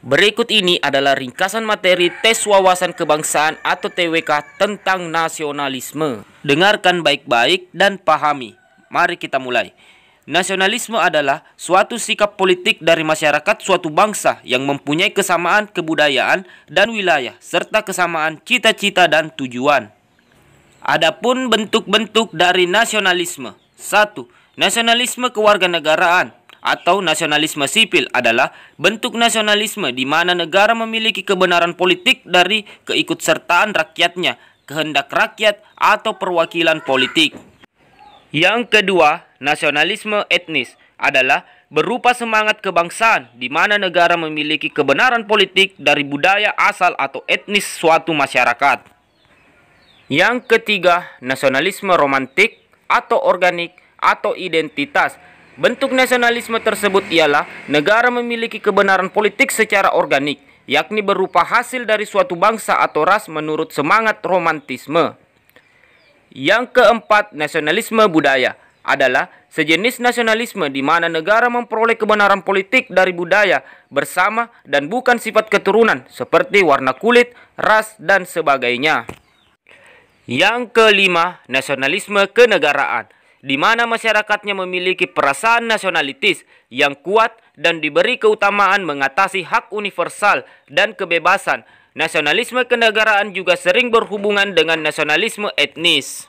Berikut ini adalah ringkasan materi tes wawasan kebangsaan atau TWK tentang nasionalisme. Dengarkan baik-baik dan pahami. Mari kita mulai. Nasionalisme adalah suatu sikap politik dari masyarakat suatu bangsa yang mempunyai kesamaan kebudayaan dan wilayah serta kesamaan cita-cita dan tujuan. Adapun bentuk-bentuk dari nasionalisme. 1. Nasionalisme kewarganegaraan atau nasionalisme sipil adalah bentuk nasionalisme di mana negara memiliki kebenaran politik dari keikutsertaan rakyatnya, kehendak rakyat atau perwakilan politik. Yang kedua, nasionalisme etnis adalah berupa semangat kebangsaan di mana negara memiliki kebenaran politik dari budaya asal atau etnis suatu masyarakat. Yang ketiga, nasionalisme romantik atau organik atau identitas. Bentuk nasionalisme tersebut ialah negara memiliki kebenaran politik secara organik, yakni berupa hasil dari suatu bangsa atau ras menurut semangat romantisme. Yang keempat, nasionalisme budaya adalah sejenis nasionalisme di mana negara memperoleh kebenaran politik dari budaya bersama dan bukan sifat keturunan seperti warna kulit, ras, dan sebagainya. Yang kelima, nasionalisme kenegaraan, di mana masyarakatnya memiliki perasaan nasionalitis yang kuat dan diberi keutamaan mengatasi hak universal dan kebebasan. Nasionalisme kenegaraan juga sering berhubungan dengan nasionalisme etnis.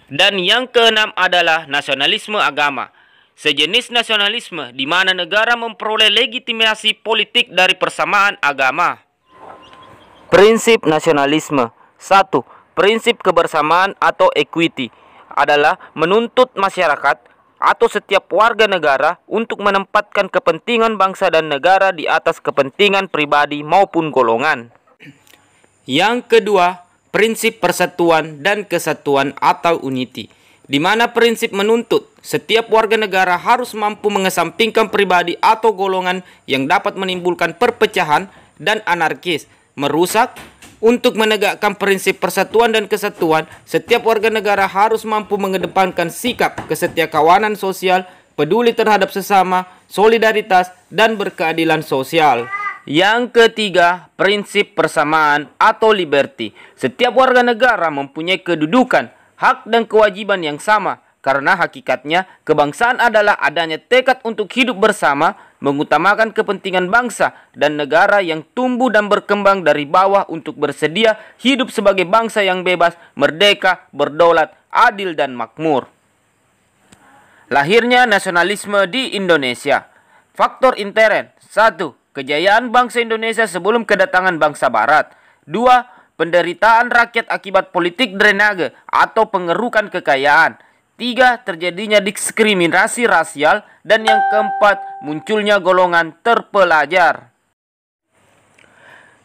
Dan yang keenam adalah nasionalisme agama, sejenis nasionalisme di mana negara memperoleh legitimasi politik dari persamaan agama. Prinsip nasionalisme. 1. Prinsip kebersamaan atau equity adalah menuntut masyarakat atau setiap warga negara untuk menempatkan kepentingan bangsa dan negara di atas kepentingan pribadi maupun golongan. Yang kedua, prinsip persatuan dan kesatuan atau unity, di mana prinsip menuntut setiap warga negara harus mampu mengesampingkan pribadi atau golongan yang dapat menimbulkan perpecahan dan anarkis, merusak. Untuk menegakkan prinsip persatuan dan kesatuan, setiap warga negara harus mampu mengedepankan sikap kesetiakawanan sosial, peduli terhadap sesama, solidaritas, dan berkeadilan sosial. Yang ketiga, prinsip persamaan atau liberty. Setiap warga negara mempunyai kedudukan, hak, dan kewajiban yang sama. Karena hakikatnya, kebangsaan adalah adanya tekad untuk hidup bersama, mengutamakan kepentingan bangsa dan negara yang tumbuh dan berkembang dari bawah untuk bersedia hidup sebagai bangsa yang bebas, merdeka, berdaulat, adil, dan makmur. Lahirnya nasionalisme di Indonesia. Faktor intern. 1. Kejayaan bangsa Indonesia sebelum kedatangan bangsa Barat. 2. Penderitaan rakyat akibat politik drainase atau pengerukan kekayaan. 3. Terjadinya diskriminasi rasial. Dan yang keempat, munculnya golongan terpelajar.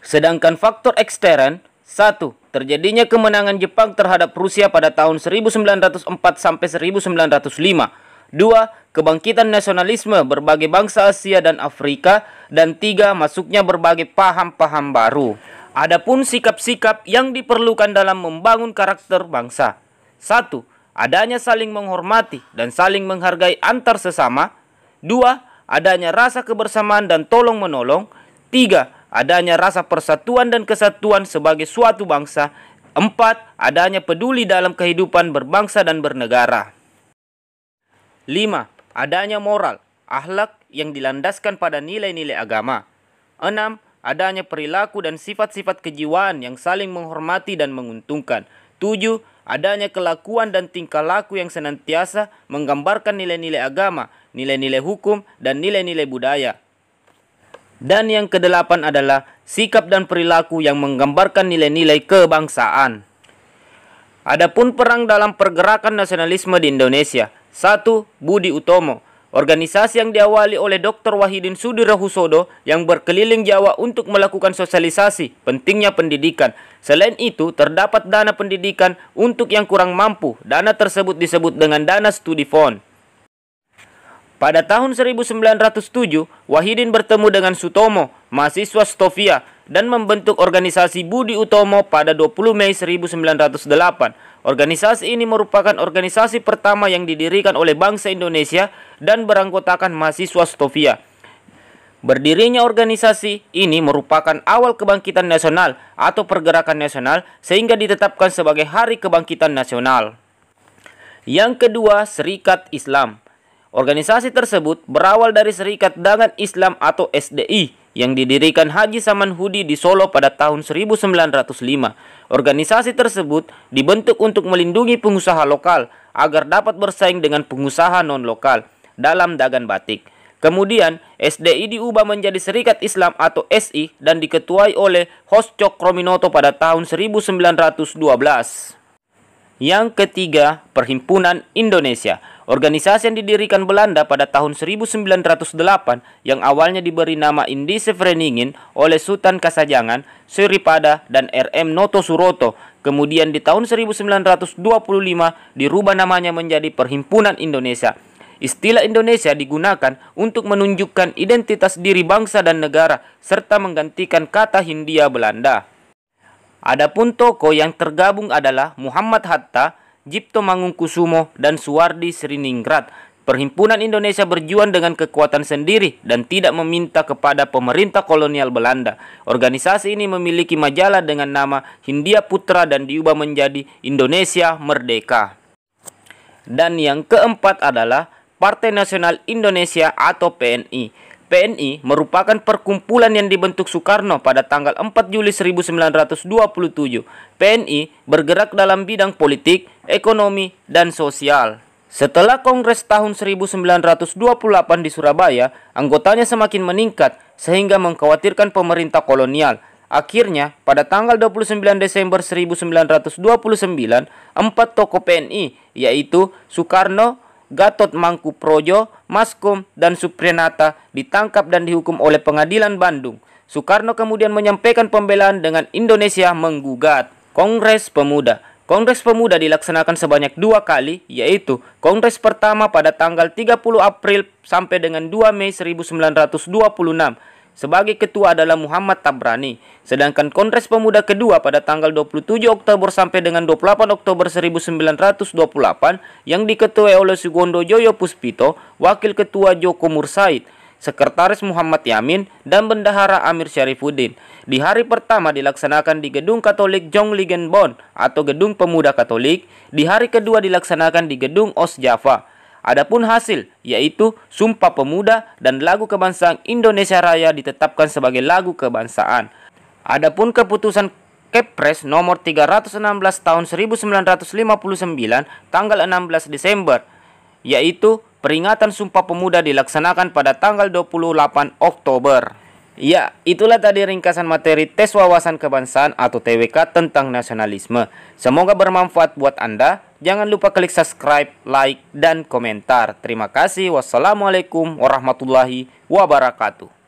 Sedangkan faktor ekstern. 1. Terjadinya kemenangan Jepang terhadap Rusia pada tahun 1904 sampai 1905. 2. Kebangkitan nasionalisme berbagai bangsa Asia dan Afrika. Dan 3. Masuknya berbagai paham-paham baru. Adapun sikap-sikap yang diperlukan dalam membangun karakter bangsa. 1. Adanya saling menghormati dan saling menghargai antar sesama. 2. Adanya rasa kebersamaan dan tolong-menolong. 3. Adanya rasa persatuan dan kesatuan sebagai suatu bangsa. 4. Adanya peduli dalam kehidupan berbangsa dan bernegara. 5. Adanya moral, akhlak yang dilandaskan pada nilai-nilai agama. 6. Adanya perilaku dan sifat-sifat kejiwaan yang saling menghormati dan menguntungkan. 7. Adanya kelakuan dan tingkah laku yang senantiasa menggambarkan nilai-nilai agama, nilai-nilai hukum, dan nilai-nilai budaya. Dan yang kedelapan adalah sikap dan perilaku yang menggambarkan nilai-nilai kebangsaan. Adapun perang dalam pergerakan nasionalisme di Indonesia. 1. Budi Utomo. Organisasi yang diawali oleh Dr. Wahidin Sudirohusodo yang berkeliling Jawa untuk melakukan sosialisasi pentingnya pendidikan. Selain itu, terdapat dana pendidikan untuk yang kurang mampu. Dana tersebut disebut dengan dana studi fund. Pada tahun 1907, Wahidin bertemu dengan Sutomo, mahasiswa Stovia, dan membentuk organisasi Budi Utomo pada 20 Mei 1908. Organisasi ini merupakan organisasi pertama yang didirikan oleh bangsa Indonesia dan beranggotakan mahasiswa Stovia. Berdirinya organisasi ini merupakan awal kebangkitan nasional atau pergerakan nasional sehingga ditetapkan sebagai Hari Kebangkitan Nasional. Yang kedua, Serikat Islam. Organisasi tersebut berawal dari Serikat Dagang Islam atau SDI yang didirikan Haji Saman Hudi di Solo pada tahun 1905. Organisasi tersebut dibentuk untuk melindungi pengusaha lokal agar dapat bersaing dengan pengusaha non-lokal dalam dagang batik. Kemudian SDI diubah menjadi Serikat Islam atau SI dan diketuai oleh Hos Cokroaminoto pada tahun 1912. Yang ketiga, Perhimpunan Indonesia. Organisasi yang didirikan Belanda pada tahun 1908 yang awalnya diberi nama Indische Vereniging oleh Sultan Kasajangan, Suripada, dan RM Noto Suroto. Kemudian di tahun 1925 dirubah namanya menjadi Perhimpunan Indonesia. Istilah Indonesia digunakan untuk menunjukkan identitas diri bangsa dan negara serta menggantikan kata Hindia Belanda. Adapun tokoh yang tergabung adalah Muhammad Hatta, Cipto Mangunkusumo, dan Suwardi Sriningrat. Perhimpunan Indonesia berjuang dengan kekuatan sendiri dan tidak meminta kepada pemerintah kolonial Belanda. Organisasi ini memiliki majalah dengan nama Hindia Putra dan diubah menjadi Indonesia Merdeka. Dan yang keempat adalah Partai Nasional Indonesia atau PNI. PNI merupakan perkumpulan yang dibentuk Soekarno pada tanggal 4 Juli 1927. PNI bergerak dalam bidang politik, ekonomi, dan sosial. Setelah Kongres tahun 1928 di Surabaya, anggotanya semakin meningkat sehingga mengkhawatirkan pemerintah kolonial. Akhirnya, pada tanggal 29 Desember 1929, 4 tokoh PNI, yaitu Soekarno, Gatot Mangkuprojo, Maskom, dan Suprenata ditangkap dan dihukum oleh Pengadilan Bandung. Soekarno kemudian menyampaikan pembelaan dengan Indonesia menggugat. Kongres Pemuda. Kongres Pemuda dilaksanakan sebanyak 2 kali, yaitu Kongres pertama pada tanggal 30 April sampai dengan 2 Mei 1926. Sebagai ketua adalah Muhammad Tabrani. Sedangkan Kongres Pemuda kedua pada tanggal 27 Oktober sampai dengan 28 Oktober 1928 yang diketuai oleh Sugondo Joyo Puspito, Wakil Ketua Joko Mursaid, Sekretaris Muhammad Yamin, dan Bendahara Amir Syarifuddin. Di hari pertama dilaksanakan di Gedung Katolik Jonglingen atau Gedung Pemuda Katolik. Di hari kedua dilaksanakan di Gedung Os Java. Adapun hasil, yaitu Sumpah Pemuda dan lagu kebangsaan Indonesia Raya ditetapkan sebagai lagu kebangsaan. Adapun keputusan Kepres nomor 316 tahun 1959 tanggal 16 Desember, yaitu peringatan Sumpah Pemuda dilaksanakan pada tanggal 28 Oktober. Ya, itulah tadi ringkasan materi tes wawasan kebangsaan atau TWK tentang nasionalisme. Semoga bermanfaat buat Anda. Jangan lupa klik subscribe, like, dan komentar. Terima kasih. Wassalamualaikum warahmatullahi wabarakatuh.